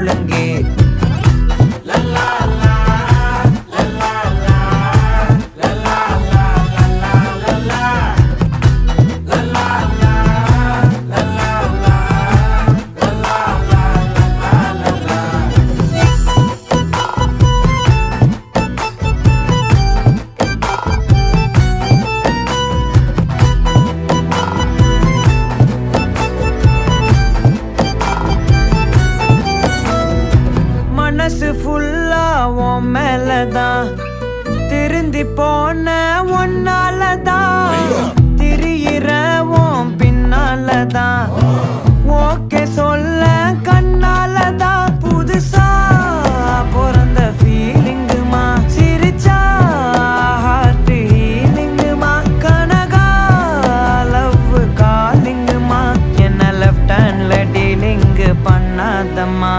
ஒழுங்கே. மனசு ஃபுல்லா உன் மேலதான், திருந்தி போன ஒன்னாலதான், திரியிற உன் பின்னாலதான், ஓகே சொல்ல கண்ணாலதான். புதுசா பிறந்த ஃபீலிங்குமா, சிரிச்சா ஹார்ட் ஹீலிங்குமா, கனகா லவ் காலிங்குமா, என்ன லெஃப்ட் ஹேண்ட்ல டீலிங் பண்ணாதம்மா.